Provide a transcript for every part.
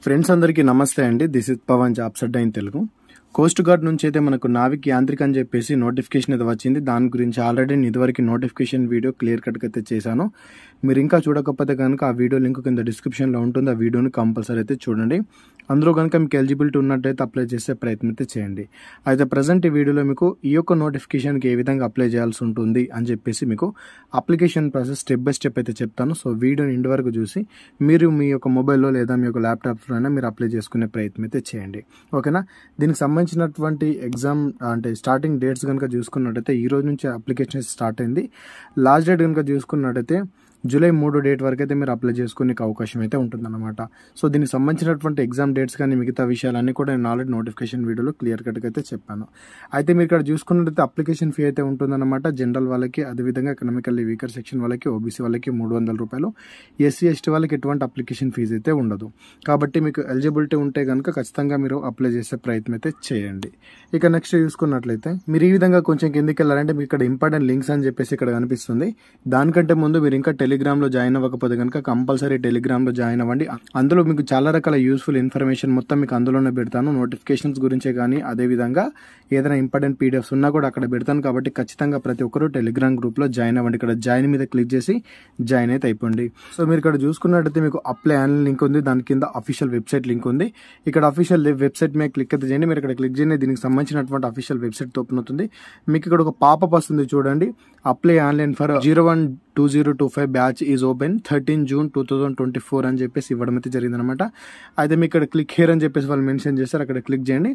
Friends అందరికీ నమస్తే అండి. This is Pavan jobs Adda in Telugu. Coast guard నుంచి అయితే మనకు నావిక్ యాంత్రిక్ అని చెప్పేసి నోటిఫికేషన్ అయితే వచ్చింది. దాని గురించి ఆల్రెడీ నేను ఇదివరకు నోటిఫికేషన్ వీడియో క్లియర్ కట్గా అయితే చేశాను. మీరు ఇంకా చూడకపోతే కనుక ఆ వీడియో లింక్ కింద డిస్క్రిప్షన్లో ఉంటుంది. ఆ వీడియోని కంపల్సరీ అయితే చూడండి. అందులో కనుక మీకు ఎలిజిబిలిటీ ఉన్నట్టయితే అప్లై చేసే ప్రయత్నం అయితే చేయండి. అయితే ప్రజెంట్ ఈ వీడియోలో మీకు ఈ యొక్క నోటిఫికేషన్కి ఏ విధంగా అప్లై చేయాల్సి ఉంటుంది అని చెప్పేసి మీకు application process step by step అయితే చెప్తాను. సో వీడియోని ఇంటి వరకు చూసి మీరు మీ యొక్క మొబైల్లో లేదా మీ యొక్క ల్యాప్టాప్లో అయినా మీరు అప్లై చేసుకునే ప్రయత్నం అయితే చేయండి. ఓకేనా. దీనికి సంబంధించినటువంటి ఎగ్జామ్ అంటే స్టార్టింగ్ డేట్స్ కనుక చూసుకున్నట్టయితే ఈ రోజు నుంచి అప్లికేషన్ స్టార్ట్ అయింది. లాస్ట్ డేట్ కనుక చూసుకున్నట్టయితే జూలై 3 డేట్ వరకు అయితే మీరు అప్లై చేసుకునే అవకాశం అయితే ఉంటుందన్నమాట. సో దీనికి సంబంధించినటువంటి ఎగ్జామ్ డేట్స్ కానీ మిగతా విషయాలన్నీ కూడా నేను ఆల్రెడీ నోటిఫికేషన్ వీడియోలో క్లియర్ కట్గా అయితే చెప్పాను. అయితే మీరు ఇక్కడ చూసుకున్నట్టయితే అప్లికేషన్ ఫీ అయితే ఉంటుందన్నమాట. జనరల్ వాళ్ళకి, అదేవిధంగా ఎకనామికల్లీ వీకర్ సెక్షన్ వాళ్ళకి, ఓబీసీ వాళ్ళకి 300 రూపాయలు, ఎస్సీ ఎస్టీ వాళ్ళకి ఎటువంటి అప్లికేషన్ ఫీజు అయితే ఉండదు. కాబట్టి మీకు ఎలిజిబిలిటీ ఉంటే కనుక ఖచ్చితంగా మీరు అప్లై చేసే ప్రయత్నం అయితే చేయండి. ఇక నెక్స్ట్ చూసుకున్నట్లయితే మీరు ఈ విధంగా కొంచెం కిందికి వెళ్ళాలంటే మీకు ఇక్కడ ఇంపార్టెంట్ లింక్స్ అని చెప్పేసి ఇక్కడ కనిపిస్తుంది. దానికంటే ముందు మీరు ఇంకా టెలిగ్రామ్లో జాయిన్ అవ్వకపోతే కనుక కంపల్సరీ టెలిగ్రామ్లో జాయిన్ అవ్వండి. అందులో మీకు చాలా రకాల యూస్ఫుల్ ఇన్ఫర్మేషన్ మొత్తం మీకు అందులోనే పెడతాను. నోటిఫికేషన్స్ గురించే కానీ, అదేవిధంగా ఏదైనా ఇంపార్టెంట్ పీడిఎఫ్స్ ఉన్నా కూడా అక్కడ పెడతాను. కాబట్టి ఖచ్చితంగా ప్రతి ఒక్కరు టెలిగ్రామ్ గ్రూప్లో జాయిన్ అవ్వండి. ఇక్కడ జాయిన్ మీద క్లిక్ చేసి జాయిన్ అయితే అయిపోండి. సో మీరు ఇక్కడ చూసుకున్నట్టయితే మీకు అప్లై ఆన్ లింక్ ఉంది. దాని కింద అఫీషియల్ వెబ్సైట్ లింక్ ఉంది. ఇక్కడ అఫీషియల్ వెబ్సైట్ మీద క్లిక్ అయితే చేయండి. మీరు ఇక్కడ క్లిక్ చేయండి. దీనికి సంబంధించినటువంటి అఫీషియల్ వెబ్సైట్ ఓపెన్ అవుతుంది. మీకు ఇక్కడ ఒక పాపప్ వస్తుంది చూడండి. Apply online for 01-2025 batch is open 13 June 2024 అని చెప్పేసి ఇవ్వడం అయితే జరిగింది అనమాట. అయితే మీకు ఇక్కడ క్లిక్ హియర్ అని చెప్పేసి వాళ్ళు మెన్షన్ చేస్తారు. అక్కడ క్లిక్ చేయండి.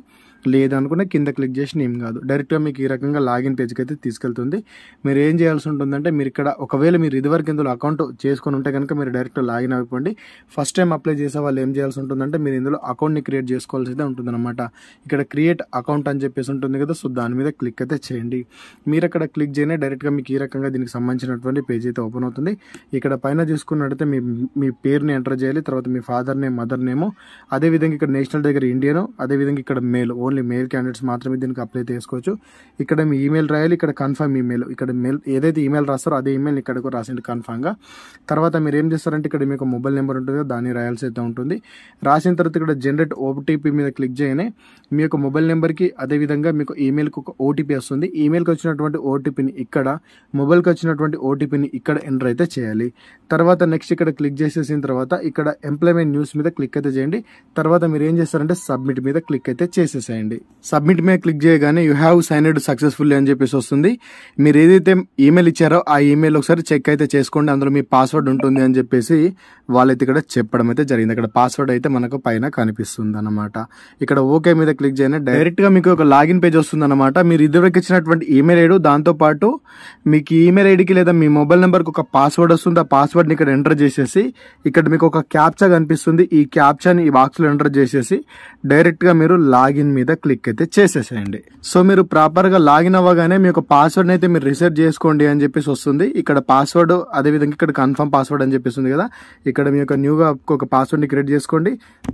లేదనుకున్న కింద క్లిక్ చేసి ఏం కాదు, డైరెక్ట్గా మీకు ఈ రకంగా లాగిన్ పేజ్కి అయితే తీసుకెళ్తుంది. మీరు ఏం చేయాల్సి ఉంటుందంటే మీరు ఇక్కడ ఒకవేళ మీరు ఇదివరకు ఇందులో అకౌంట్ చేసుకొని ఉంటే కనుక మీరు డైరెక్ట్ లాగిన్ అయిపోండి. ఫస్ట్ టైం అప్లై చేసే వాళ్ళు ఏం చేయాల్సి ఉంటుందంటే మీరు ఇందులో అకౌంట్ని క్రియేట్ చేసుకోవాల్సి అయితే ఉంటుందన్నమాట. ఇక్కడ క్రియేట్ అకౌంట్ అని చెప్పేసి ఉంటుంది కదా, సో దాని మీద క్లిక్ అయితే చేయండి. మీరు అక్కడ క్లిక్ చేయనే డైరెక్ట్గా మీకు ఈ రకంగా దీనికి సంబంధించినటువంటి పేజ్ అయితే ఓపెన్ అవుతుంది. ఇక్కడ పైన చూసుకున్నట్టయితే మీ పేరుని ఎంటర్ చేయాలి. తర్వాత మీ ఫాదర్ నేమ్, మదర్ నేమ్, అదేవిధంగా ఇక్కడ నేషనల్ దగ్గర ఇండియన్, అదేవిధంగా ఇక్కడ మేల్, ఓన్లీ మేల్ క్యాండిడేట్స్ మాత్రమే దీనికి అప్లై చేసుకోవచ్చు. ఇక్కడ మీ ఈమెయిల్ రాయాలి. ఇక్కడ కన్ఫర్మ్ ఈమెయిల్, ఇక్కడ మెయిల్ ఏదైతే ఈమెయిల్ రాస్తారో అదే ఈమెయిల్ ఇక్కడ కూడా రాసింది కన్ఫర్మ్గా. తర్వాత మీరు ఏం చేస్తారంటే ఇక్కడ మీకు మొబైల్ నెంబర్ ఉంటుంది, దాన్ని రాయాల్సి అయితే ఉంటుంది. రాసిన తర్వాత ఇక్కడ జనరేట్ ఓటీపీ మీద క్లిక్ చేయగానే మీ యొక్క మొబైల్ నెంబర్కి, అదేవిధంగా మీకు ఈమెయిల్కి ఒక ఓటీపీ వస్తుంది. ఈమెయిల్కి వచ్చినటువంటి ఓటీపీని ఇక్కడ, మొబైల్కి వచ్చినటువంటి ఓటీపీని ఇక్కడ ఎంటర్ అయితే చేయాలి. తర్వాత నెక్స్ట్ ఇక్కడ క్లిక్ చేసేసిన తర్వాత ఇక్కడ ఎంప్లాయ్మెంట్ న్యూస్ మీద క్లిక్ అయితే చేయండి. తర్వాత మీరు ఏం చేస్తారంటే సబ్మిట్ మీద క్లిక్ అయితే చేసేసేయండి. సబ్మిట్ మీద క్లిక్ చేయగానే యూ హ్యావ్ సైన్డ్ సక్సెస్ఫుల్లీ అని చెప్పేసి వస్తుంది. మీరు ఏదైతే ఈమెయిల్ ఇచ్చారో ఆ ఈమెయిల్ ఒకసారి చెక్ అయితే చేసుకోండి. అందులో మీ పాస్వర్డ్ ఉంటుంది అని చెప్పేసి వాళ్ళైతే ఇక్కడ చెప్పడం అయితే జరిగింది. ఇక్కడ పాస్వర్డ్ అయితే మనకు పైన కనిపిస్తుంది అనమాట. ఇక్కడ ఓకే మీద క్లిక్ చేయగానే డైరెక్ట్ గా మీకు ఒక లాగిన్ పేజ్ వస్తుంది అనమాట. మీరు ఇదివరకు ఇచ్చినటువంటి ఈమెయిల్ ఐడి, దాంతో పాటు మీకు ఈమెయిల్ ఐడికి లేదా మీ మొబైల్ నెంబర్కి ఒక పాస్వర్డ్ వస్తుంది. ఆ పాస్వర్డ్ని ఇక్కడ ఎంటర్ చేసేసి ఇక్కడ మీకు ఒక క్యాప్చా కనిపిస్తుంది. ఈ క్యాప్చాని ఈ బాక్స్లో ఎంటర్ చేసేసి డైరెక్ట్గా మీరు లాగిన్ మీద క్లిక్ అయితే చేసేసేయండి. సో మీరు ప్రాపర్గా లాగిన్ అవ్వగానే మీ యొక్క పాస్వర్డ్ని అయితే మీరు రీసెట్ చేసుకోండి అని చెప్పేసి వస్తుంది. ఇక్కడ పాస్వర్డ్, అదేవిధంగా ఇక్కడ కన్ఫర్మ్ పాస్వర్డ్ అని చెప్పేసి ఉంది కదా, ఇక్కడ మీ యొక్క న్యూగా ఒక పాస్వర్డ్ని క్రియేట్ చేసుకోండి.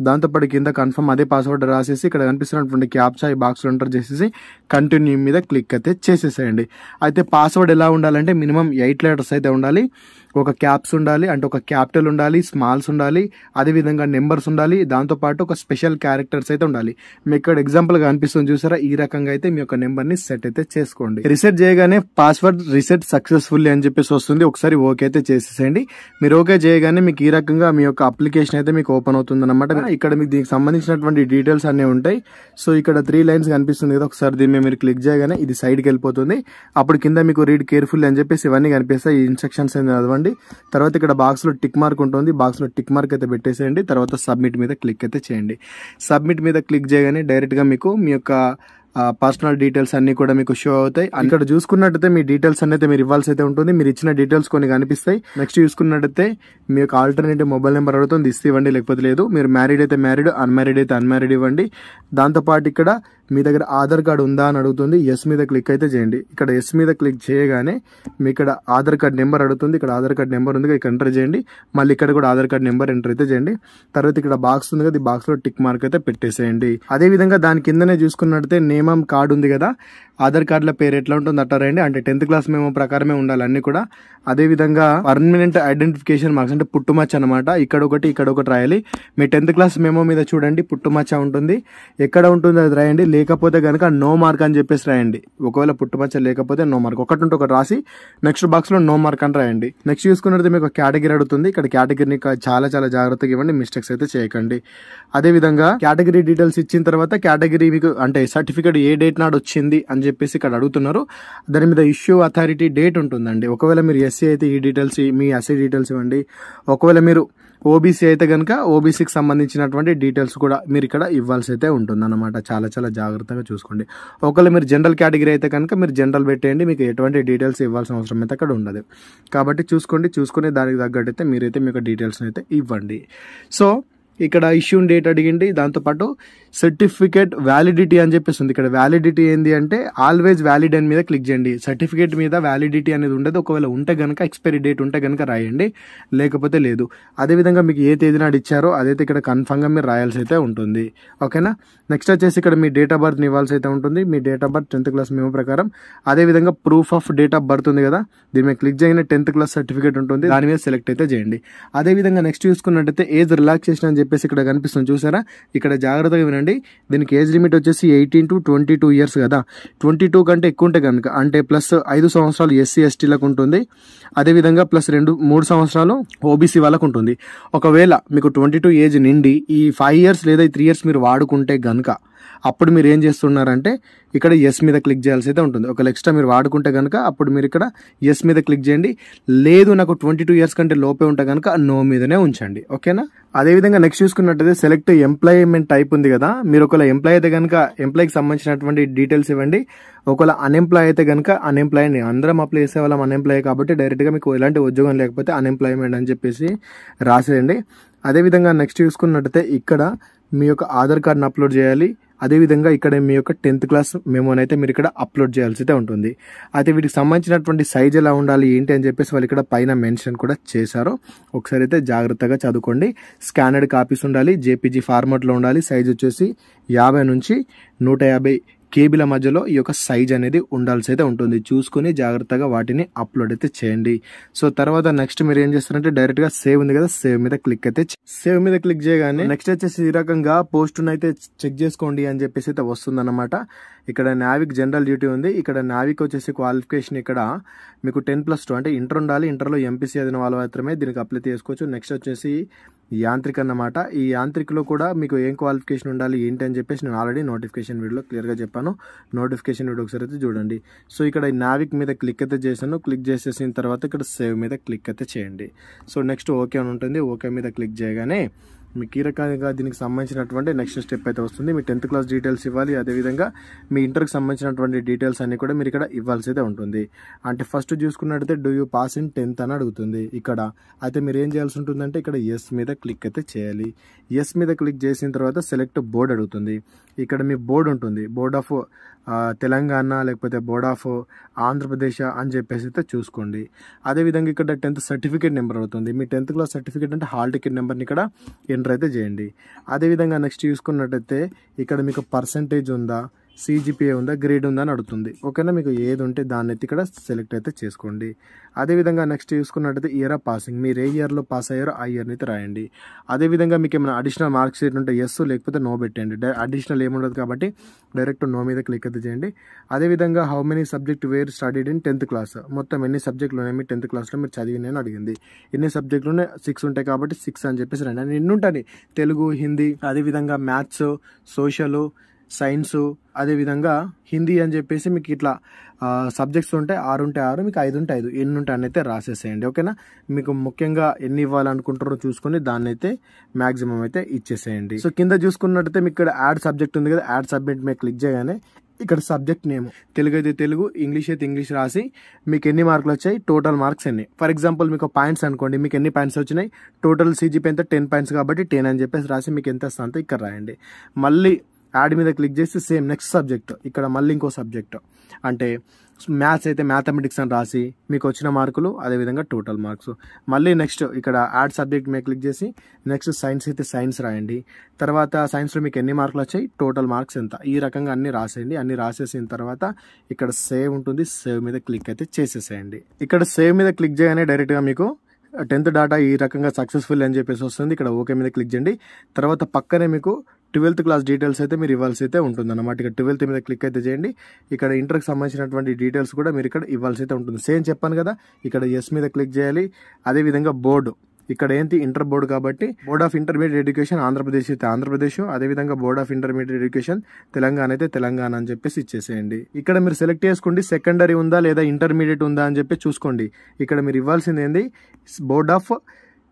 దాంతోపాటు కింద కన్ఫర్మ్ అదే పాస్వర్డ్ రాసేసి ఇక్కడ కనిపిస్తున్నటువంటి క్యాప్చా ఈ బాక్స్లో ఎంటర్ చేసేసి కంటిన్యూ మీద క్లిక్ అయితే చేసేసేయండి. అయితే పాస్వర్డ్ ఎలా ఉండాలంటే మినిమం 8 లెటర్స్ అయితే ఉండాలి. ఒక క్యాప్స్ ఉండాలి, అంటే ఒక క్యాపిటల్ ఉండాలి, స్మాల్స్ ఉండాలి, అదేవిధంగా నెంబర్స్ ఉండాలి, దాంతోపాటు ఒక స్పెషల్ క్యారెక్టర్స్ అయితే ఉండాలి. మీకు ఇక్కడ ఎగ్జాంపుల్ గా అనిపిస్తుంది చూసారా, ఈ రకంగా అయితే మీ యొక్క నెంబర్ ని సెట్ అయితే చేసుకోండి. రీసెట్ చేయగానే పాస్వర్డ్ రీసెట్ సక్సెస్ఫుల్లీ అని చెప్పేసి వస్తుంది. ఒకసారి ఓకే అయితే చేసేసేయండి. మీరు ఓకే చేయగానే మీకు ఈ రకంగా మీ యొక్క అప్లికేషన్ అయితే మీకు ఓపెన్ అవుతుంది అనమాట. ఇక్కడ మీకు దీనికి సంబంధించినటువంటి డీటెయిల్స్ అన్ని ఉంటాయి. సో ఇక్కడ 3 లైన్స్ కనిపిస్తుంది కదా, ఒకసారి దీని మీద మీరు క్లిక్ చేయగానే ఇది సైడ్కి వెళ్ళిపోతుంది. అప్పుడు కింద మీకు రీడ్ కేర్ఫుల్లీ అని చెప్పేసి ఇవన్నీ కనిపిస్తాయి. ఈ ఇన్స్ట్రక్షన్స్ అనేది చదవండి. తర్వాత ఇక్కడ బాక్స్ లో టిక్ మార్క్ ఉంటుంది, బాక్స్ లో టిక్ మార్క్ అయితే పెట్టేసేయండి. తర్వాత సబ్మిట్ మీద క్లిక్ అయితే చేయండి. సబ్మిట్ మీద క్లిక్ చేయగానే డైరెక్ట్ గా మీకు మీ యొక్క పర్సనల్ డీటెయిల్స్ అన్ని కూడా మీకు షో అవుతాయి. ఇక్కడ చూసుకున్నట్టయితే మీ డీటెయిల్స్ అనేది మీరు ఇవ్వాల్సి అయితే ఉంటుంది. మీరు ఇచ్చిన డీటెయిల్స్ కొన్ని కనిపిస్తాయి. నెక్స్ట్ చూసుకున్నట్టయితే మీ యొక్క ఆల్టర్నేటివ్ మొబైల్ నెంబర్ అడుగుతుంది, ఇస్తే ఇవ్వండి, లేకపోతే లేదు. మీరు మ్యారీడ్ అయితే మ్యారీడ్, అన్మ్యారీడ్ అయితే అన్మ్యారీడ్ ఇవ్వండి. దాంతోపాటు ఇక్కడ మీ దగ్గర ఆధార్ కార్డు ఉందా అని అడుగుతుంది. ఎస్ మీద క్లిక్ అయితే చేయండి. ఇక్కడ ఎస్ మీద క్లిక్ చేయగానే మీ ఇక్కడ ఆధార్ కార్డ్ నెంబర్ అడుగుతుంది. ఇక్కడ ఆధార్ కార్డ్ నెంబర్ ఉంది, ఇక్కడ ఎంటర్ చేయండి. మళ్ళీ ఇక్కడ కూడా ఆధార్ కార్డ్ నెంబర్ ఎంటర్ అయితే చేయండి. తర్వాత ఇక్కడ బాక్స్ ఉంది కదా, ఈ బాక్స్ లో టిక్ మార్క్ అయితే పెట్టేసేయండి. అదే విధంగా దాని కిందనే చూసుకున్నట్టయితే నేమ్ మినిమం కార్డు ఉంది కదా, ఆధార్ కార్డుల పేరు ఎట్లా ఉంటుంది అట్లా రాయండి. అంటే 10th క్లాస్ మెమో ప్రకారమే ఉండాలి అన్ని కూడా. అదేవిధంగా పర్మనెంట్ ఐడెంటిఫికేషన్ మార్క్స్ అంటే పుట్టుమచ్చ అనమాట, ఇక్కడ ఒకటి రాయాలి. మీ 10th క్లాస్ మెమో మీద చూడండి పుట్టుమచ్చ ఉంటుంది, ఎక్కడ ఉంటుంది అది రాయండి. లేకపోతే కనుక నో మార్క్ అని చెప్పేసి రాయండి. ఒకవేళ పుట్టుమచ్చ లేకపోతే నో మార్క్, ఒకటి ఉంటే ఒకటి రాసి నెక్స్ట్ బాక్స్ లో నో మార్క్ అని రాయండి. నెక్స్ట్ చూసుకున్నట్లయితే మీకు కేటగిరీ అడుగుతుంది. ఇక్కడ కేటగిరీని చాలా జాగ్రత్తగా ఇవ్వండి, మిస్టేక్స్ అయితే చేయకండి. అదేవిధంగా కేటగిరీ డీటెయిల్స్ ఇచ్చిన తర్వాత కేటగిరీ మీకు అంటే సర్టిఫికేట్ ఏ డేట్ నాడు వచ్చింది అని చెప్పేసి ఇక్కడ అడుగుతున్నారు. దాని మీద ఇష్యూ అథారిటీ డేట్ ఉంటుందండి. ఒకవేళ మీరు ఎస్సీ అయితే ఈ డీటెయిల్స్, మీ ఎస్సీ డీటెయిల్స్ ఇవ్వండి. ఒకవేళ మీరు ఓబీసీ అయితే కనుక ఓబీసీకి సంబంధించినటువంటి డీటెయిల్స్ కూడా మీరు ఇక్కడ ఇవ్వాల్సి అయితే ఉంటుందన్నమాట. చాలా జాగ్రత్తగా చూసుకోండి. ఒకవేళ మీరు జనరల్ కేటగిరీ అయితే కనుక మీరు జనరల్ పెట్టేయండి, మీకు ఎటువంటి డీటెయిల్స్ ఇవ్వాల్సిన అవసరం అయితే అక్కడ ఉండదు. కాబట్టి చూసుకుని దానికి తగ్గట్టు అయితే మీరైతే మీకు డీటెయిల్స్ అయితే ఇవ్వండి. సో ఇక్కడ ఇష్యూ డేట్ అడిగింది, దాంతోపాటు సర్టిఫికేట్ వ్యాలిడిటీ అని చెప్పేసి ఉంది. ఇక్కడ వ్యాలిడిటీ ఏంది అంటే ఆల్వేజ్ వ్యాలిడ్ అని మీద క్లిక్ చేయండి. సర్టిఫికేట్ మీద వ్యాలిడిటీ అనేది ఉండదు. ఒకవేళ ఉంటే కనుక ఎక్స్పైరీ డేట్ ఉంటే కనుక రాయండి, లేకపోతే లేదు. అదేవిధంగా మీకు ఏ తేదీ నాడు ఇచ్చారో అదైతే ఇక్కడ కన్ఫర్మ్గా మీరు రాయాల్సి అయితే ఉంటుంది. ఓకేనా. నెక్స్ట్ వచ్చేసి ఇక్కడ మీ డేట్ ఆఫ్ బర్త్ ఇవ్వాల్సి అయితే ఉంటుంది. మీ date of birth 10th class memo ప్రకారం. అదేవిధంగా proof of date of birth ఉంది కదా, దీని మీద క్లిక్ చేయగానే 10th క్లాస్ సర్టిఫికేట్ ఉంటుంది, దాని మీద సెలెక్ట్ అయితే చేయండి. అదేవిధంగా నెక్స్ట్ చూసుకున్నట్టయితే ఏజ్ రిలాక్సేషన్ అని చెప్పేసి ఇక్కడ కనిపిస్తుంది చూసారా, ఇక్కడ జాగ్రత్తగా వినండి. దీనికి ఏజ్ లిమిట్ వచ్చేసి 18 to 22 ఇయర్స్ కదా. 22 కంటే ఎక్కువ ఉంటే కనుక అంటే ప్లస్ 5 సంవత్సరాలు ఎస్సీ ఎస్టీలకు ఉంటుంది. అదేవిధంగా ప్లస్ 2-3 సంవత్సరాలు ఓబీసీ వాళ్ళకు ఉంటుంది. ఒకవేళ మీకు 22 ఏజ్ నిండి ఈ 5 ఇయర్స్ లేదా 3 ఇయర్స్ మీరు వాడుకుంటే కనుక అప్పుడు మీరు ఏం చేస్తున్నారంటే ఇక్కడ ఎస్ మీద క్లిక్ చేయాల్సి అయితే ఉంటుంది. ఒకవేళ ఎక్స్ట్రా మీరు వాడుకుంటే కనుక అప్పుడు మీరు ఇక్కడ ఎస్ మీద క్లిక్ చేయండి. లేదు నాకు 22 ఇయర్స్ కంటే లోపే ఉంటే కనుక నో మీదనే ఉంచండి. ఓకేనా. అదేవిధంగా నెక్స్ట్ చూసుకున్నట్టయితే సెలెక్ట్ ఎంప్లాయ్మెంట్ టైప్ ఉంది కదా, మీరు ఒకవేళ ఎంప్లాయ్ అయితే కనుక ఎంప్లాయ్కి సంబంధించినటువంటి డీటెయిల్స్ ఇవ్వండి. ఒకవేళ అన్ఎంప్లాయ్ అయితే కనుక అన్ఎంప్లాయ్ని అందరం అప్లై చేసే వాళ్ళం అన్ఎంప్లాయ్ కాబట్టి డైరెక్ట్గా మీకు ఎలాంటి ఉద్యోగం లేకపోతే అన్ఎంప్లాయ్మెంట్ అని చెప్పేసి రాసేయండి. అదేవిధంగా నెక్స్ట్ చూసుకున్నట్టయితే ఇక్కడ మీ యొక్క ఆధార్ కార్డ్ని అప్లోడ్ చేయాలి. అదేవిధంగా ఇక్కడ మీ యొక్క 10th క్లాస్ మెమోని అయితే మీరు ఇక్కడ అప్లోడ్ చేయాల్సి అయితే ఉంటుంది. అయితే వీటికి సంబంధించినటువంటి సైజ్ ఎలా ఉండాలి ఏంటి అని చెప్పేసి వాళ్ళు ఇక్కడ పైన మెన్షన్ కూడా చేశారు. ఒకసారి అయితే జాగ్రత్తగా చదువుకోండి. స్కానర్డ్ కాపీస్ ఉండాలి, జేపీజీ ఫార్మాట్లో ఉండాలి. సైజ్ వచ్చేసి 50 నుంచి 150 కేబీల మధ్యలో ఈ యొక్క సైజ్ అనేది ఉండాల్సి అయితే ఉంటుంది. చూసుకుని జాగ్రత్తగా వాటిని అప్లోడ్ అయితే చేయండి. సో తర్వాత నెక్స్ట్ మీరు ఏం చేస్తారంటే డైరెక్ట్ గా సేవ్ ఉంది కదా, సేవ్ మీద క్లిక్ అయితే సేవ్ మీద క్లిక్ చేయగానే నెక్స్ట్ వచ్చేసి ఈ రకంగా పోస్ట్ అయితే చెక్ చేసుకోండి అని చెప్పేసి అయితే వస్తుంది అన్నమాట. ఇక్కడ నావిక్ జనరల్ డ్యూటీ ఉంది. ఇక్కడ నావిక్ వచ్చేసి క్వాలిఫికేషన్ ఇక్కడ మీకు 10+2 అంటే ఇంటర్ ఉండాలి. ఇంటర్లో ఎంపీసీ చదివిన వాళ్ళు మాత్రమే దీనికి అప్లై చేసుకోవచ్చు. నెక్స్ట్ వచ్చేసి యాంత్రిక్ అన్నమాట. ఈ యాంత్రిక్లో కూడా మీకు ఏం క్వాలిఫికేషన్ ఉండాలి ఏంటి అని చెప్పేసి నేను ఆల్రెడీ నోటిఫికేషన్ వీడియోలో క్లియర్గా చెప్పాను. నోటిఫికేషన్ వీడియో ఒకసారి అయితే చూడండి. సో ఇక్కడ నావిక్ మీద క్లిక్ అయితే చేశాను. క్లిక్ చేసేసిన తర్వాత ఇక్కడ సేవ్ మీద క్లిక్ అయితే చేయండి. సో నెక్స్ట్ ఓకే అని ఉంటుంది. ఓకే మీద క్లిక్ చేయగానే మీకు ఈ రకంగా దీనికి సంబంధించినటువంటి నెక్స్ట్ స్టెప్ అయితే వస్తుంది. మీ 10th క్లాస్ డీటెయిల్స్ ఇవ్వాలి. అదేవిధంగా మీ ఇంటర్కి సంబంధించినటువంటి డీటెయిల్స్ అన్ని కూడా మీరు ఇక్కడ ఇవ్వాల్సి అయితే ఉంటుంది. అంటే ఫస్ట్ చూసుకున్నట్టయితే do you pass in 10th అని అడుగుతుంది ఇక్కడ. అయితే మీరు ఏం చేయాల్సి ఉంటుందంటే ఇక్కడ ఎస్ మీద క్లిక్ అయితే చేయాలి. ఎస్ మీద క్లిక్ చేసిన తర్వాత సెలెక్ట్ బోర్డ్ అడుగుతుంది. ఇక్కడ మీ బోర్డు ఉంటుంది, బోర్డ్ ఆఫ్ తెలంగాణ లేకపోతే బోర్డ్ ఆఫ్ ఆంధ్రప్రదేశ్ అని చెప్పేసి అయితే చూసుకోండి. అదేవిధంగా ఇక్కడ 10th సర్టిఫికేట్ నెంబర్ అవుతుంది. మీ 10th క్లాస్ సర్టిఫికేట్ అంటే హాల్ టికెట్ నెంబర్ని ఇక్కడ ఎంటర్ అయితే చేయండి. అదేవిధంగా నెక్స్ట్ చూసుకున్నట్టయితే ఇక్కడ మీకు పర్సంటేజ్ ఉందా, CGPA ఉందా, గ్రేడ్ ఉందా అని అడుగుతుంది. ఓకేనా. మీకు ఏది ఉంటే దాన్ని అయితే ఇక్కడ సెలెక్ట్ అయితే చేసుకోండి. అదేవిధంగా నెక్స్ట్ చూసుకున్నట్టయితే ఇయర్ ఆఫ్ పాసింగ్, మీరు ఏ ఇయర్లో పాస్ అయ్యారో ఆ ఇయర్ని అయితే రాయండి. అదేవిధంగా మీకు ఏమైనా అడిషనల్ మార్క్స్ షీట్ ఉంటే ఎస్ లేకపోతే నో పెట్టండి. అడిషనల్ ఏముండదు కాబట్టి డైరెక్ట్ నో మీద క్లిక్ అయితే చేయండి. అదేవిధంగా how many subject were studied in 10th class, మొత్తం ఎన్ని సబ్జెక్టులు ఉన్నాయి మీ 10th క్లాస్లో మీరు చదివిన అని అడిగింది. ఎన్ని సబ్జెక్టులు ఉన్నాయి, 6 ఉంటాయి కాబట్టి 6 అని చెప్పేసి రండి. అని ఎన్ని ఉంటాయి, తెలుగు, హిందీ, అదేవిధంగా మ్యాథ్స్, సోషల్, సైన్స్, అదేవిధంగా హిందీ అని చెప్పేసి మీకు ఇట్లా సబ్జెక్ట్స్ ఉంటాయి. 6 ఉంటే 6, మీకు 5 ఉంటే 5, ఎన్ని ఉంటాయి అని అయితే రాసేసేయండి. ఓకేనా. మీకు ముఖ్యంగా ఎన్ని ఇవ్వాలనుకుంటారో చూసుకొని దాన్ని అయితే మ్యాక్సిమం అయితే ఇచ్చేసేయండి. సో కింద చూసుకున్నట్టయితే మీకు ఇక్కడ యాడ్ సబ్జెక్ట్ ఉంది కదా, యాడ్ సబ్జెక్ట్ మీద క్లిక్ చేయగానే ఇక్కడ సబ్జెక్ట్ నేమ్ తెలుగు అయితే తెలుగు, ఇంగ్లీష్ అయితే ఇంగ్లీష్ రాసి మీకు ఎన్ని మార్కులు వచ్చాయి, టోటల్ మార్క్స్ ఎన్ని. ఫర్ ఎగ్జాంపుల్ మీకు పాయింట్స్ అనుకోండి, మీకు ఎన్ని పాయింట్స్ వచ్చినాయి, టోటల్ CGPA ఎంత 10 పాయింట్స్ కాబట్టి 10 అని చెప్పేసి రాసి మీకు ఎంత వస్తుందో అంతా ఇక్కడ రాయండి. మళ్ళీ యాడ్ మీద క్లిక్ చేసి సేమ్ నెక్స్ట్ సబ్జెక్ట్, ఇక్కడ మళ్ళీ ఇంకో సబ్జెక్ట్ అంటే మ్యాథ్స్ అయితే మ్యాథమెటిక్స్ అని రాసి మీకు వచ్చిన మార్కులు, అదేవిధంగా టోటల్ మార్క్స్. మళ్ళీ నెక్స్ట్ ఇక్కడ యాడ్ సబ్జెక్ట్ మీద క్లిక్ చేసి నెక్స్ట్ సైన్స్ అయితే సైన్స్ రాయండి. తర్వాత సైన్స్లో మీకు ఎన్ని మార్కులు వచ్చాయి, టోటల్ మార్క్స్ ఎంత, ఈ రకంగా అన్ని రాసేయండి. అన్ని రాసేసిన తర్వాత ఇక్కడ సేవ్ ఉంటుంది, సేవ్ మీద క్లిక్ అయితే చేసేసేయండి. ఇక్కడ సేవ్ మీద క్లిక్ చేయగానే డైరెక్ట్గా మీకు 10th డాటా ఈ రకంగా సక్సెస్ఫుల్ అని చెప్పేసి వస్తుంది. ఇక్కడ ఓకే మీద క్లిక్ చేయండి. తర్వాత పక్కనే మీకు 12th క్లాస్ డీటెయిల్స్ అయితే మీరు ఇవ్వాల్సి అయితే ఉంటుంది అన్నమాట. ఇక్కడ 12th మీద క్లిక్ అయితే చేయండి. ఇక్కడ ఇంటర్కి సంబంధించినటువంటి డీటెయిల్స్ కూడా మీరు ఇక్కడ ఇవ్వాల్సి అయితే ఉంటుంది. సేమ్ చెప్పాను కదా, ఇక్కడ ఎస్ మీద క్లిక్ చేయాలి. అదేవిధంగా బోర్డు, ఇక్కడ ఏంటి ఇంటర్ బోర్డు కాబట్టి board of intermediate education Andhra Pradesh అయితే ఆంధ్రప్రదేశ్, అదేవిధంగా board of intermediate education Telangana అయితే తెలంగాణ అని చెప్పేసి ఇచ్చేసేయండి. ఇక్కడ మీరు సెలెక్ట్ చేసుకోండి సెకండరీ ఉందా లేదా ఇంటర్మీడియట్ ఉందా అని చెప్పి చూసుకోండి. ఇక్కడ మీరు ఇవ్వాల్సింది ఏంది, బోర్డ్ ఆఫ్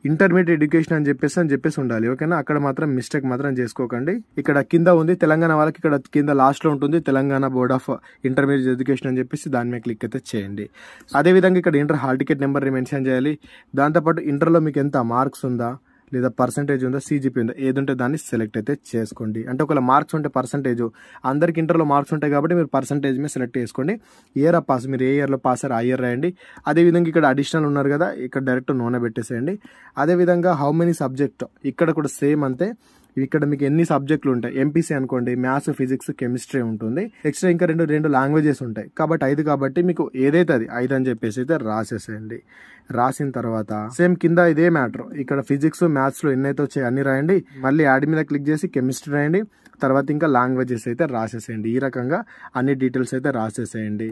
ఇంటర్మీడియట్ ఎడ్యుకేషన్ అని చెప్పేసి ఉండాలి. ఓకేనా, అక్కడ మాత్రం మిస్టేక్ మాత్రం చేసుకోకండి. ఇక్కడ కింద ఉంది తెలంగాణ వాళ్ళకి, ఇక్కడ కింద లాస్ట్ లో ఉంటుంది Telangana board of intermediate education అని చెప్పేసి దాని మీద క్లిక్ అయితే చేయండి. అదేవిధంగా ఇక్కడ ఇంటర్ హాల్ టికెట్ నెంబర్ని మెన్షన్ చేయాలి. దాంతోపాటు ఇంటర్లో మీకు ఎంత మార్క్స్ ఉందా లేదా పర్సంటేజ్ ఉందా, CGPA ఉందా, ఏది ఉంటే దాన్ని సెలెక్ట్ అయితే చేసుకోండి. అంటే ఒకవేళ మార్క్స్ ఉంటే పర్సంటేజ్, అందరికి ఇంటర్లో మార్క్స్ ఉంటాయి కాబట్టి మీరు పర్సంటేజ్ మీద సెలెక్ట్ చేసుకోండి. ఇయర్ ఆఫ్ పాస్, మీరు ఏ ఇయర్లో పాస్ అయ్యారు ఆ ఇయర్ రాయండి. అదేవిధంగా ఇక్కడ అడిషనల్ ఉన్నారు కదా, ఇక్కడ డైరెక్ట్ నూనె పెట్టేసేయండి. అదేవిధంగా హౌ మెనీ సబ్జెక్ట్, ఇక్కడ కూడా సేమ్ అంతే. ఇక్కడ మీకు ఎన్ని సబ్జెక్టులు ఉంటాయి, ఎంపీసీ అనుకోండి, మ్యాథ్స్, ఫిజిక్స్, కెమిస్ట్రీ ఉంటుంది. ఎక్స్ట్రా ఇంకా రెండు లాంగ్వేజెస్ ఉంటాయి కాబట్టి 5 కాబట్టి మీకు ఏదైతే అది 5 అని చెప్పేసి అయితే రాసేసేయండి. రాసిన తర్వాత సేమ్ కింద ఇదే మ్యాటర్, ఇక్కడ ఫిజిక్స్, మ్యాథ్స్లో ఎన్నైతే వచ్చాయి అన్ని రాయండి. మళ్ళీ యాడ్ మీద క్లిక్ చేసి కెమిస్ట్రీ రాయండి. తర్వాత ఇంకా లాంగ్వేజెస్ అయితే రాసేసేయండి. ఈ రకంగా అన్ని డీటెయిల్స్ అయితే రాసేసేయండి.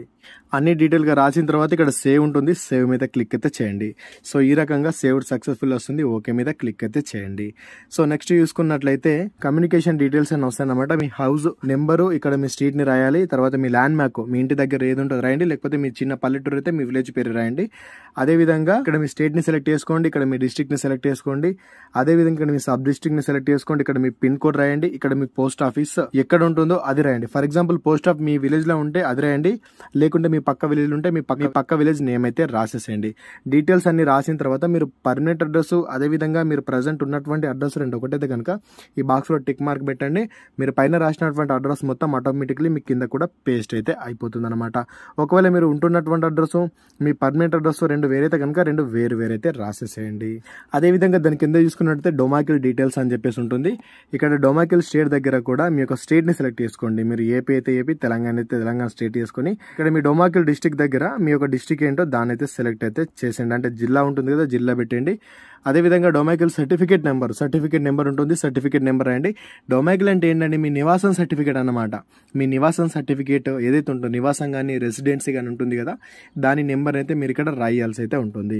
అన్ని డీటెయిల్గా రాసిన తర్వాత ఇక్కడ సేవ్ ఉంటుంది, సేవ్ మీద క్లిక్ అయితే చేయండి. సో ఈ రకంగా సేవ్డ్ సక్సెస్ఫుల్ వస్తుంది, ఓకే మీద క్లిక్ అయితే చేయండి. సో నెక్స్ట్ చూసుకున్నట్లయితే కమ్యూనికేషన్ డీటెయిల్స్ అని వస్తాయి అన్నమాట. మీ హౌస్ నెంబరు, ఇక్కడ మీ స్ట్రీట్ ని రాయాలి. తర్వాత మీ ల్యాండ్ మార్క్, మీ ఇంటి దగ్గర ఏది ఉంటుందో రాయండి. లేకపోతే మీ చిన్న పల్లెటూరు అయితే మీ విలేజ్ పేరు రాయండి. అదేవిధంగా ఇక్కడ మీ స్టేట్ ని సెలెక్ట్ చేసుకోండి, ఇక్కడ మీ డిస్ట్రిక్ట్ ని సెలెక్ట్ చేసుకోండి. అదేవిధంగా ఇక్కడ మీ సబ్ డిస్ట్రిక్ట్ ని సెలెక్ట్ చేసుకోండి. ఇక్కడ మీ పిన్ కోడ్ రాయండి. ఇక్కడ మీ పోస్ట్ ఆఫీస్ ఎక్కడ ఉంటుందో అది రాయండి. For example post of me village లో ఉంటే అది రాయండి. లేకుంటే మీ పక్క విలేజ్ ఉంటే మీ పక్క విలేజ్ నేమ్ అయితే రాసేసేయండి. డీటెయిల్స్ అన్ని రాసిన తర్వాత మీరు పర్మనెంట్ అడ్రస్, అదేవిధంగా మీరు ప్రజెంట్ ఉన్నటువంటి అడ్రస్ రెండు ఒకటైతే కనుక ఈ బాక్స్ లో టిక్ మార్క్ పెట్టండి. మీరు పైన రాసినటువంటి అడ్రస్ మొత్తం ఆటోమేటిక్లీ మీ కింద కూడా పేస్ట్ అయితే అయిపోతుంది అనమాట. ఒకవేళ మీరు ఉంటున్నటువంటి అడ్రస్, మీ పర్మనెంట్ అడ్రస్ రెండు వేరైతే కనుక రెండు వేరైతే రాసేసేయండి. అదేవిధంగా దాని కింద చూసుకున్నట్లయితే డొమాకిల్ డీటెయిల్స్ అని చెప్పేసి ఉంటుంది. ఇక్కడ డొమాకిల్ స్టేట్ దగ్గర కూడా మీ యొక్క స్టేట్ ని సెలెక్ట్ చేసుకోండి. మీరు ఏపీ అయితే ఏపీ, తెలంగాణ అయితే తెలంగాణ స్టేట్ చేసుకుని ఇక్కడ మీ డొమాకిల్ డిస్ట్రిక్ట్ దగ్గర మీ యొక్క డిస్ట్రిక్ట్ ఏంటో దాన్ని అయితే సెలెక్ట్ అయితే చేసేయండి. అంటే జిల్లా ఉంటుంది కదా, జిల్లా పెట్టండి. అదేవిధంగా డొమాకిల్ సర్టిఫికేట్ నెంబర్ ఉంటుంది, సర్టిఫికేట్ నెంబర్ అండి. డొమాకిల్ అంటే ఏంటంటే మీ నివాసం సర్టిఫికేట్ అన్నమాట. మీ నివాసం సర్టిఫికేట్ ఏదైతే ఉంటుందో, నివాసం కానీ రెసిడెన్సీ కానీ ఉంటుంది కదా, దాని నెంబర్ అయితే మీరు ఇక్కడ రాయాల్సి అయితే ఉంటుంది.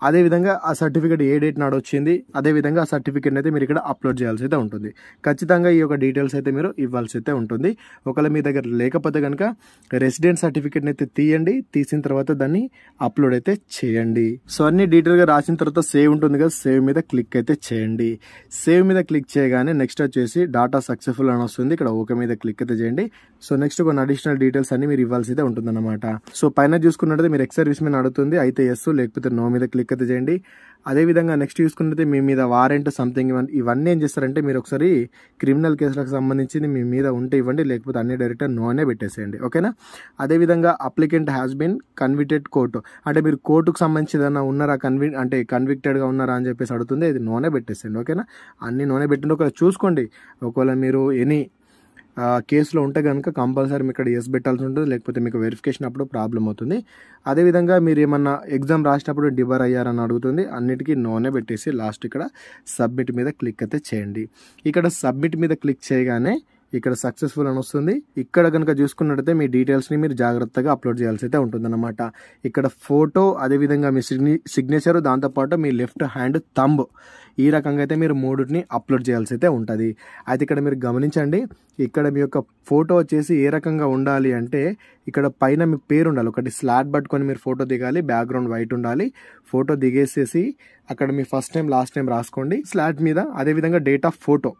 అదేవిధంగా ఆ సర్టిఫికేట్ ఏ డేట్ నాడు వచ్చింది, అదేవిధంగా ఆ సర్టిఫికేట్ అయితే మీరు ఇక్కడ అప్లోడ్ చేయాల్సి అయితే ఉంటుంది. ఖచ్చితంగా ఈ యొక్క డీటెయిల్స్ అయితే మీరు ఇవ్వాల్సి అయితే ఉంటుంది. ఒకవేళ మీ దగ్గర లేకపోతే కనుక రెసిడెంట్ సర్టిఫికేట్ అయితే తీయండి. తీసిన తర్వాత దాన్ని అప్లోడ్ అయితే చేయండి. సో అన్ని డీటెయిల్ గా రాసిన తర్వాత సేవ్ ఉంటుంది కదా, సేవ్ మీద క్లిక్ అయితే చేయండి. సేవ్ మీద క్లిక్ చేయగానే నెక్స్ట్ వచ్చేసి డాటా సక్సెస్ఫుల్ అని వస్తుంది. ఇక్కడ ఓకే మీద క్లిక్ అయితే చేయండి. సో నెక్స్ట్ కొన్ని అడిషనల్ డీటెయిల్స్ అన్ని మీరు ఇవ్వాల్సి అయితే ఉంటుంది అనమాట. సో పైన చూసుకున్నట్లయితే మీరు ఎక్స్ సర్వీస్ మీద అడుగుతుంది, అయితే ఎస్ లేకపోతే నో మీద క్లిక్ అయితే చేయండి. అదేవిధంగా నెక్స్ట్ చూసుకున్నట్లయితే మీ మీద వారెంట్ సంథింగ్ ఇవన్నీ ఏం చేస్తారంటే మీరు ఒకసారి క్రిమినల్ కేసులకు సంబంధించి మీ మీద ఉంటే ఇవ్వండి, లేకపోతే అన్ని డైరెక్ట్ నోనే పెట్టేసేయండి. ఓకేనా. అదేవిధంగా applicant has been convicted court, అంటే మీరు కోర్టుకు సంబంధించి ఏదైనా ఉన్నారా, కన్విక్టెడ్ గా ఉన్నారా అని చెప్పేసి అడుగుతుంది, ఇది నోనే పెట్టేసేయండి. ఓకేనా, అన్ని నోనే పెట్టండి. ఒకవేళ చూసుకోండి, ఒకవేళ మీరు ఎనీ కేసులో ఉంటే కనుక కంపల్సరీ ఇక్కడ ఎస్ పెట్టాల్సి ఉంటుంది, లేకపోతే మీకు వెరిఫికేషన్ అప్పుడు ప్రాబ్లం అవుతుంది. అదేవిధంగా మీరు ఏమన్నా ఎగ్జామ్ రాసేటప్పుడు డిబర్ అయ్యారని అడుగుతుంది, అన్నిటికీ నోనే పెట్టేసి లాస్ట్ ఇక్కడ సబ్మిట్ మీద క్లిక్ అయితే చేయండి. ఇక్కడ సబ్మిట్ మీద క్లిక్ చేయగానే ఇక్కడ సక్సెస్ఫుల్ అని వస్తుంది. ఇక్కడ కనుక చూసుకున్నట్టయితే మీ డీటెయిల్స్ ని మీరు జాగ్రత్తగా అప్లోడ్ చేయాల్సి అయితే ఉంటుంది అనమాట. ఇక్కడ ఫోటో, అదేవిధంగా మీ సిగ్నేచర్, దాంతోపాటు మీ లెఫ్ట్ హ్యాండ్ థంబ్, ఈ రకంగా అయితే మీరు మూడుని అప్లోడ్ చేయాల్సి అయితే ఉంటుంది. అయితే ఇక్కడ మీరు గమనించండి, ఇక్కడ మీ యొక్క ఫోటో వచ్చేసి ఏ రకంగా ఉండాలి అంటే ఇక్కడ పైన మీ పేరు ఉండాలి. ఒకటి స్లాట్ పట్టుకొని మీరు ఫోటో దిగాలి, బ్యాక్గ్రౌండ్ వైట్ ఉండాలి. ఫోటో దిగేసేసి అక్కడ మీ ఫస్ట్ నేమ్ లాస్ట్ నేమ్ రాసుకోండి స్లాట్ మీద. అదేవిధంగా డేట్ ఆఫ్ ఫోటో,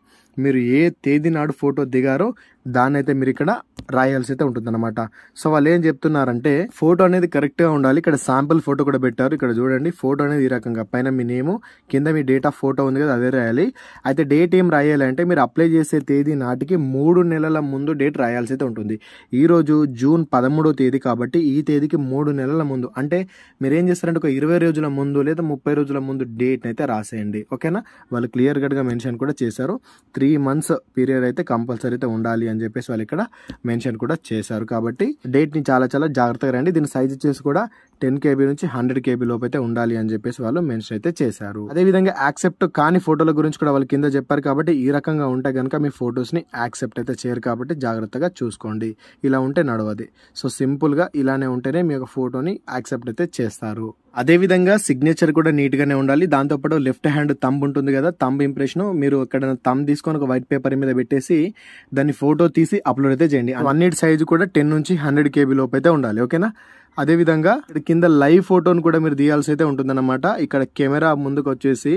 మీరు ఏ తేదీ నాడు ఫోటో దిగారో దాన్ని అయితే మీరు ఇక్కడ రాయాల్సి అయితే ఉంటుందన్నమాట. సో వాళ్ళు ఏం చెప్తున్నారంటే ఫోటో అనేది కరెక్ట్గా ఉండాలి. ఇక్కడ శాంపుల్ ఫోటో కూడా పెట్టారు. ఇక్కడ చూడండి ఫోటో అనేది ఈ రకంగా పైన మీ నేము, కింద మీ డేట్ ఆఫ్ ఫోటో ఉంది కదా అదే రాయాలి. అయితే డేట్ ఏం రాయాలి అంటే మీరు అప్లై చేసే తేదీ నాటికి 3 నెలల ముందు డేట్ రాయాల్సి అయితే ఉంటుంది. ఈరోజు జూన్ 13వ తేదీ కాబట్టి ఈ తేదీకి 3 నెలల ముందు, అంటే మీరు ఏం చేస్తారంటే ఒక 20 రోజుల ముందు లేదా 30 రోజుల ముందు డేట్ అయితే రాసేయండి. ఓకేనా, వాళ్ళు క్లియర్ కట్గా మెన్షన్ కూడా చేశారు. 3 మంత్స్ పీరియడ్ అయితే కంపల్సరీ అయితే ఉండాలి అని చెప్పేసి వాళ్ళు ఇక్కడ మెన్షన్ కూడా చేశారు. కాబట్టి డేట్ ని చాలా చాలా జాగ్రత్తగా రండి. దీని సైజ్ వచ్చేసి కూడా 10 KB నుంచి 100 KB లోపు అయితే ఉండాలి అని చెప్పేసి వాళ్ళు మెన్షన్ అయితే చేశారు. అదే విధంగా యాక్సెప్ట్ కాని ఫోటోల గురించి కూడా వాళ్ళు కింద చెప్పారు. కాబట్టి ఈ రకంగా ఉంటే కనుక మీ ఫొటోస్ ని యాక్సెప్ట్ అయితే చేయరు. కాబట్టి జాగ్రత్తగా చూసుకోండి. ఇలా ఉంటే నడవది. సో సింపుల్ గా ఇలానే ఉంటేనే మీ యొక్క ఫోటోని యాక్సెప్ట్ అయితే చేస్తారు. అదే విధంగా సిగ్నేచర్ కూడా నీట్ గానే ఉండాలి. దాంతోపాటు లెఫ్ట్ హ్యాండ్ థంబ్ ఉంటుంది కదా, థంబ్ ఇంప్రెషన్ మీరు ఇక్కడ థంబ్ తీసుకొని ఒక వైట్ పేపర్ మీద పెట్టేసి దాన్ని ఫోటో తీసి అప్లోడ్ అయితే చేయండి. అన్నిటి సైజు కూడా 10 నుంచి 100 KB లోపు అయితే ఉండాలి. ఓకేనా, అదే విధంగా కింద లైవ్ ఫోటోను కూడా మీరు తీయాల్సి అయితే ఉంటుందన్నమాట. ఇక్కడ కెమెరా ముందుకు వచ్చేసి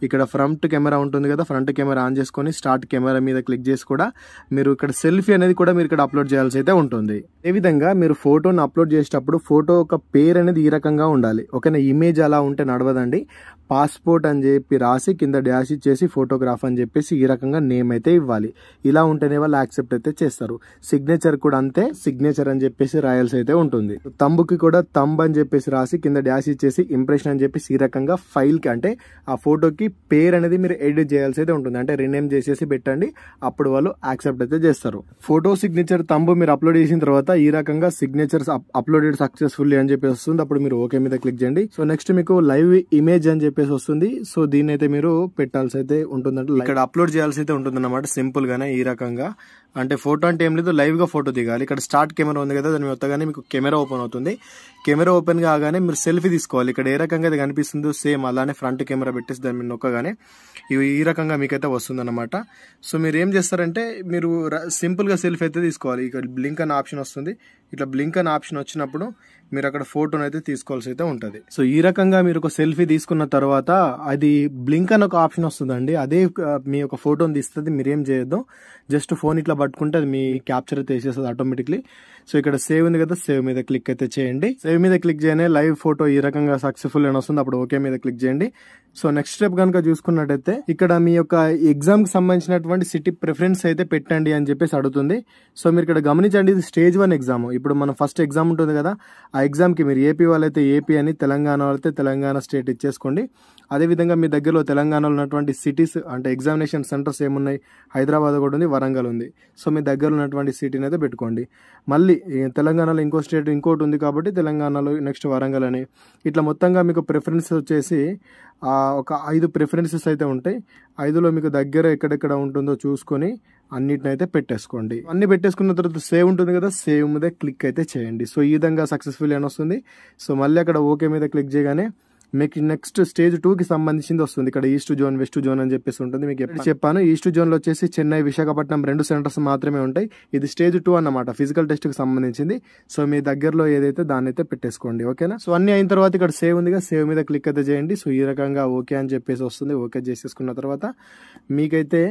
ఇక్కడ ఫ్రంట్ కెమెరా ఉంటుంది కదా, ఫ్రంట్ కెమెరా ఆన్ చేసుకొని స్టార్ట్ కెమెరా మీద క్లిక్ చేసి కూడా మీరు ఇక్కడ సెల్ఫీ అనేది కూడా మీరు ఇక్కడ అప్లోడ్ చేయాల్సి అయితే ఉంటుంది. ఏ విధంగా మీరు ఫోటోను అప్లోడ్ చేసేటప్పుడు ఫోటో ఒక పేరు అనేది ఈ రకంగా ఉండాలి. ఓకేనా, ఇమేజ్ అలా ఉంటే నడవదండి. పాస్పోర్ట్ అని చెప్పి రాసి కింద డాష్ ఇచ్చేసి ఫోటోగ్రాఫ్ అని చెప్పేసి ఈ రకంగా నేమ్ అయితే ఇవ్వాలి. ఇలా ఉంటేనే వాళ్ళు యాక్సెప్ట్ అయితే చేస్తారు. సిగ్నేచర్ కూడా అంతే, సిగ్నేచర్ అని చెప్పేసి రాయాల్సి అయితే ఉంటుంది. తంబుకి కూడా తంబ్ అని చెప్పేసి రాసి కింద డాష్ ఇచ్చేసి ఇంప్రెషన్ అని చెప్పేసి ఈ రకంగా ఫైల్ కి అంటే ఆ ఫోటోకి పేరు అనేది మీరు ఎడిట్ చేయాల్సి అయితే ఉంటుంది. అంటే రీనేమ్ చేసేసి పెట్టండి, అప్పుడు వాళ్ళు యాక్సెప్ట్ అయితే చేస్తారు. ఫోటో సిగ్నేచర్ తంబు మీరు అప్లోడ్ చేసిన తర్వాత ఈ రకంగా సిగ్నేచర్స్ అప్లోడెడ్ సక్సెస్ఫుల్లీ అని చెప్పేసి వస్తుంది. అప్పుడు మీరు ఓకే మీద క్లిక్ చేయండి. సో నెక్స్ట్ మీకు లైవ్ ఇమేజ్ అని చెప్పేసి వస్తుంది. సో దీన్ని అయితే మీరు పెట్టాల్సి అయితే ఉంటుందంటే ఇక్కడ అప్లోడ్ చేయాల్సి అయితే ఉంటుంది అన్నమాట. సింపుల్ గానే ఈ రకంగా, అంటే ఫోటో అంటే ఏం లేదు, లైవ్ గా ఫోటో దిగాలి. ఇక్కడ స్టార్ట్ కెమెరా ఉంది కదా, దాని మొత్తగానే మీకు కెమెరా ఓపెన్ అవుతుంది. కెమెరా ఓపెన్ కాగానే మీరు సెల్ఫీ తీసుకోవాలి. ఇక్కడ ఏ రకంగా అది కనిపిస్తుందో సేమ్ అలానే ఫ్రంట్ కెమెరా పెట్టేసి దాని మీద నొక్కగానే ఈ రకంగా మీకైతే వస్తుంది అనమాట. సో మీరు ఏం చేస్తారంటే మీరు సింపుల్ గా సెల్ఫీ అయితే తీసుకోవాలి. ఇక్కడ బ్లింక్ అనే ఆప్షన్ వస్తుంది. ఇట్లా బ్లింక్ అనే ఆప్షన్ వచ్చినప్పుడు మీరు అక్కడ ఫోటోను అయితే తీసుకోవాల్సి అయితే ఉంటుంది. సో ఈ రకంగా మీరు ఒక సెల్ఫీ తీసుకున్న తర్వాత అది బ్లింక్ అని ఒక ఆప్షన్ వస్తుందండి. అదే మీ యొక్క ఫోటోని తీస్తుంది. మీరేం చేయొద్దు, జస్ట్ ఫోన్ ఇట్లా పట్టుకుంటే అది మీ క్యాప్చర్ అయితే వేసేస్తుంది ఆటోమేటిక్లీ. సో ఇక్కడ సేవ్ ఉంది కదా, సేవ్ మీద క్లిక్ అయితే చేయండి. సేవ్ మీద క్లిక్ చేయగానే లైవ్ ఫోటో ఈ రకంగా సక్సెస్ఫుల్ అని వస్తుంది. అప్పుడు ఓకే మీద క్లిక్ చేయండి. సో నెక్స్ట్ స్టెప్ కనుక చూసుకున్నట్టయితే ఇక్కడ మీ యొక్క ఎగ్జామ్ కి సంబంధించినటువంటి సిటీ ప్రిఫరెన్స్ అయితే పెట్టండి అని చెప్పేసి అడుగుతుంది. సో మీరు ఇక్కడ గమనించండి, ఇది స్టేజ్ 1 ఎగ్జామ్. ఇప్పుడు మన ఫస్ట్ ఎగ్జామ్ ఉంటుంది కదా, ఆ ఎగ్జామ్ కి మీరు ఏపీ వాళ్ళైతే ఏపీ అని, తెలంగాణ వాళ్ళైతే తెలంగాణ స్టేట్ ఇచ్చేసుకోండి. అదేవిధంగా మీ దగ్గరలో తెలంగాణలో ఉన్నటువంటి సిటీస్ అంటే ఎగ్జామినేషన్ సెంటర్స్ ఏమున్నాయి, హైదరాబాద్ కూడా ఉంది, వరంగల్ ఉంది. సో మీ దగ్గర ఉన్నటువంటి సిటీని అయితే పెట్టుకోండి. మళ్ళీ తెలంగాణలో ఇంకో స్టేట్ ఇంకోటి ఉంది కాబట్టి తెలంగాణలో నెక్స్ట్ వరంగల్ అని, ఇట్లా మొత్తంగా మీకు ప్రిఫరెన్స్ వచ్చేసి ఒక 5 ప్రిఫరెన్సెస్ అయితే ఉంటాయి. 5లో మీకు దగ్గర ఎక్కడెక్కడ ఉంటుందో చూసుకొని అన్నిటిని అయితే పెట్టేసుకోండి. అన్ని పెట్టేసుకున్న తర్వాత సేవ్ ఉంటుంది కదా, సేవ్ మీద క్లిక్ అయితే చేయండి. సో ఈ విధంగా సక్సెస్ఫుల్ అని వస్తుంది. సో మళ్ళీ అక్కడ ఓకే మీద క్లిక్ చేయగానే మీకు నెక్స్ట్ స్టేజ్ 2 కి సంబంధించింది వస్తుంది. ఇక్కడ ఈస్ట్ జోన్, వెస్ట్ జోన్ అని చెప్పేసి ఉంటుంది. మీకు ఎప్పుడు చెప్పాను, ఈస్ట్ జోన్ లో వచ్చేసి చెన్నై, విశాఖపట్నం 2 సెంటర్స్ మాత్రమే ఉంటాయి. ఇది స్టేజ్ 2 అన్నమాట, ఫిజికల్ టెస్ట్ కి సంబంధించింది. సో మీ దగ్గరలో ఏదైతే దాన్ని అయితే పెట్టేసుకోండి. ఓకేనా, సో అన్ని అయిన తర్వాత ఇక్కడ సేవ్ ఉంది కదా, సేవ్ మీద క్లిక్ అయితే చేయండి. సో ఈ రకంగా ఓకే అని చెప్పేసి వస్తుంది. ఓకే చేసేసుకున్న తర్వాత మీకైతే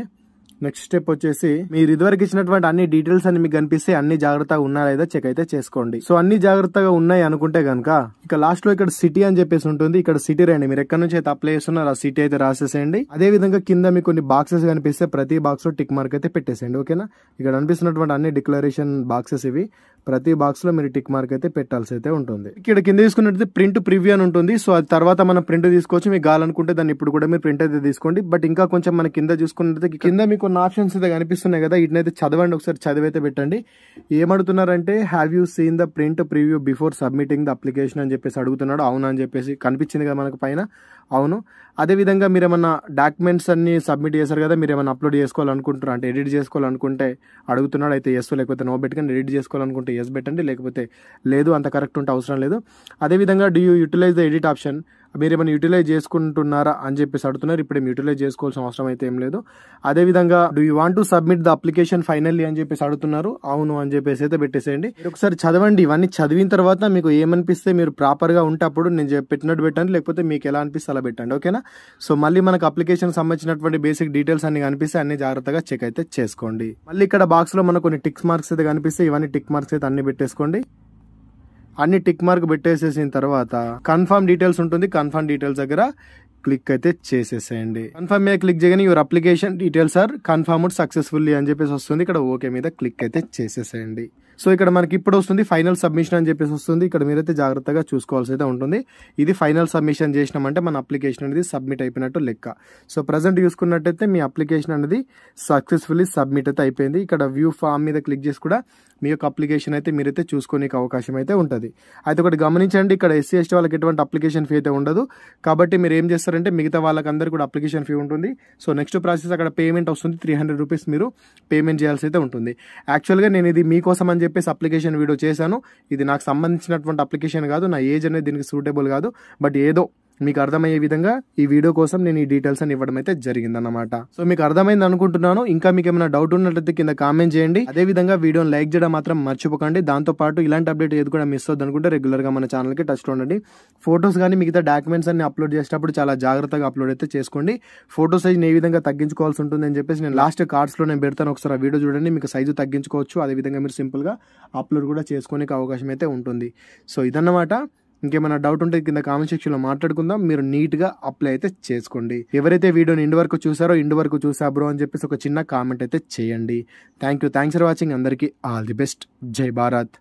నెక్స్ట్ స్టెప్ వచ్చేసి మీరు ఇదివరకు ఇచ్చినటువంటి అన్ని డీటెయిల్స్ అని మీకు కనిపిస్తే అన్ని జాగ్రత్తగా ఉన్నాయా లేదా చెక్ అయితే చేసుకోండి. సో అన్ని జాగ్రత్తగా ఉన్నాయి అనుకుంటే కనుక ఇక లాస్ట్ లో ఇక్కడ సిటీ అని చెప్పేసి ఉంటుంది. ఇక్కడ సిటీ రండి, మీరు ఎక్కడి నుంచి అయితే అప్లై చేస్తున్నారో ఆ సిటీ అయితే రాసేసేయండి. అదే విధంగా కింద మీకు కొన్ని బాక్సెస్ కనిపిస్తే ప్రతి బాక్స్ లో టిక్ మార్క్ అయితే పెట్టేసేయండి. ఓకేనా, ఇక్కడ అనిపిస్తున్నటువంటి అన్ని డిక్లరేషన్ బాక్సెస్ ఇవి. ప్రతి బాక్స్ లో మీరు టిక్ మార్క్ అయితే పెట్టాల్సి అయితే ఉంటుంది. ఇక్కడ కింద తీసుకున్నట్టు ప్రింట్ ప్రివ్యూ అని ఉంటుంది. సో అది తర్వాత మనం ప్రింట్ తీసుకోవచ్చు. మీకు కావాలనుకుంటే దాన్ని ఇప్పుడు కూడా మీరు ప్రింట్ అయితే తీసుకోండి. బట్ ఇంకా కొంచెం మన కింద చూసుకున్నట్లయితే కింద మీకు కొన్ని ఆప్షన్స్ అయితే కనిపిస్తున్నాయి కదా, వీటినైతే చదవండి, ఒకసారి చదివైతే పెట్టండి. ఏమడుగుతున్నారంటే have you seen the print preview before submitting the application అని చెప్పేసి అడుగుతున్నాడు. అవునా అని చెప్పేసి కనిపించింది కదా మనకు పైన, అవును. అదే విధంగా మీరు ఏమన్నా డాక్యుమెంట్స్ అన్ని సబ్మిట్ చేశారు కదా, మీరు ఏమైనా అప్లోడ్ చేసుకోవాలనుకుంటారు అంటే ఎడిట్ చేసుకోవాలనుకుంటే అడుగుతున్నాడు. అయితే ఎస్ లేకపోతే నో పెట్టుకొని, ఎడిట్ చేసుకోవాలనుకుంటే ఎస్ పెట్టండి, లేకపోతే లేదు, అంత కరెక్ట్ ఉంటే అవసరం లేదు. అదేవిధంగా do you utilize the edit option, మీరు ఏమైనా యూటిలైజ్ చేసుకుంటున్నారా అని చెప్పేసి అడుగుతున్నారు. ఇప్పుడు ఏం యూటిలైజ్ చేసుకోవాల్సిన అవసరం అయితే ఏం లేదు. అదేవిధంగా do you want to submit the application finally అని చెప్పేసి అడుగుతున్నారు. అవును అని చెప్పేసి అయితే పెట్టేసేయండి. మీరు ఒకసారి చదవండి. ఇవన్నీ చదివిన తర్వాత మీకు ఏమనిపిస్తే మీరు ప్రాపర్గా ఉంటే అప్పుడు నేను పెట్టినట్టు పెట్టండి, లేకపోతే మీకు ఎలా అనిపిస్తే అలా పెట్టండి. ఓకేనా? సో మళ్ళీ మనకు అప్లికేషన్ సంబంధించినటువంటి బేసిక్ డీటెయిల్స్ అన్ని కనిపిస్తే అన్ని జాగ్రత్తగా చెక్ అయితే చేసుకోండి. మళ్ళీ ఇక్కడ బాక్స్ లో మనకు కొన్ని టిక్ మార్క్స్ అయితే కనిపిస్తే ఇవన్నీ టిక్ మార్క్స్ అయితే అన్ని పెట్టేసుకోండి. అన్ని టిక్ మార్క్ పెట్టేసేసిన తర్వాత కన్ఫర్మ్ డీటెయిల్స్ ఉంటుంది. కన్ఫర్మ్ డీటెయిల్స్ దగ్గర క్లిక్ అయితే చేసేసేయండి. కన్ఫర్మ్ మీద క్లిక్ చేయగానే your application details are confirmed successfully అని చెప్పేసి వస్తుంది. ఇక్కడ ఓకే మీద క్లిక్ అయితే చేసేసేయండి. సో ఇక్కడ మనకి ఇప్పుడు వస్తుంది ఫైనల్ సబ్మిషన్ అని చెప్పేసి వస్తుంది. ఇక్కడ మీరైతే జాగ్రత్తగా చూసుకోవాల్సి అయితే ఉంటుంది. ఇది ఫైనల్ సబ్మిషన్ చేసినామంటే మన అప్లికేషన్ అనేది సబ్మిట్ అయిపోయినట్టు లెక్క. సో ప్రజెంట్ చూసుకున్నట్టయితే మీ అప్లికేషన్ అనేది సక్సెస్ఫుల్లీ సబ్మిట్ అయితే అయిపోయింది. ఇక్కడ వ్యూ ఫామ్ మీద క్లిక్ చేసి కూడా మీ యొక్క అప్లికేషన్ అయితే మీరైతే చూసుకోనికి అవకాశం అయితే ఉంటుంది. అయితే ఒకటి గమనించండి, ఇక్కడ ఎస్సీ ఎస్టీ వాళ్ళకి ఎటువంటి అప్లికేషన్ ఫీ అయితే ఉండదు. కాబట్టి మీరు ఏం చేస్తారంటే మిగతా వాళ్ళకందరూ కూడా అప్లికేషన్ ఫీ ఉంటుంది. సో నెక్స్ట్ ప్రాసెస్ అక్కడ పేమెంట్ వస్తుంది. 300 రూపీస్ మీరు పేమెంట్ చేయాల్సి అయితే ఉంటుంది. యాక్చువల్గా నేను ఇది మీకోసం అని చెప్పేసి అప్లికేషన్ వీడియో చేశాను. ఇది నాకు సంబంధించినటువంటి అప్లికేషన్ కాదు, నా ఏజ్ అనేది దీనికి సూటబుల్ కాదు. బట్ ఏదో మీకు అర్థమయ్యే విధంగా ఈ వీడియో కోసం నేను ఈ డీటెయిల్స్ అని ఇవ్వడం అయితే జరిగిందన్నమాట. సో మీకు అర్థమైంది అనుకుంటున్నాను. ఇంకా మీకు ఏమైనా డౌట్ ఉన్నట్లయితే కింద కామెంట్ చేయండి. అదే విధంగా వీడియోని లైక్ చేయడం మాత్రం మర్చిపోకండి. దాంతో పాటు ఇలాంటి అప్డేట్ ఏది కూడా మిస్ అవుతుంది అనుకుంటే రెగ్యులర్ గా మన ఛానల్ కి టచ్ లో ఉండండి. ఫోటోస్ కానీ మిగతా డాక్యుమెంట్స్ అన్ని అప్లోడ్ చేసేటప్పుడు చాలా జాగ్రత్తగా అప్లోడ్ అయితే చేసుకోండి. ఫోటో సైజ్ ఏ విధంగా తగ్గించుకోవాల్సి ఉంటుంది అని చెప్పేసి నేను లాస్ట్ కార్డ్స్ లో నేను పెడతాను. ఒకసారి ఆ వీడియో చూడండి. మీకు సైజు తగ్గించుకోవచ్చు. అదే విధంగా మీరు సింపుల్ గా అప్లోడ్ కూడా చేసుకోనికి అవకాశం అయితే ఉంటుంది. సో ఇదన్నమాట. ఇంకేమైనా డౌట్ ఉంటే కింద కామెంట్ సెక్షన్ లో మాట్లాడుకుందాం. మీరు నీట్ గా అప్లై అయితే చేసుకోండి. ఎవరైతే వీడియోని ఇండి వరకు చూసారో ఇండి వరకు చూసా బ్రో అని చెప్పేసి ఒక చిన్న కామెంట్ అయితే చేయండి. Thanks for watching. అందరికీ ఆల్ ది బెస్ట్. జై భారత్.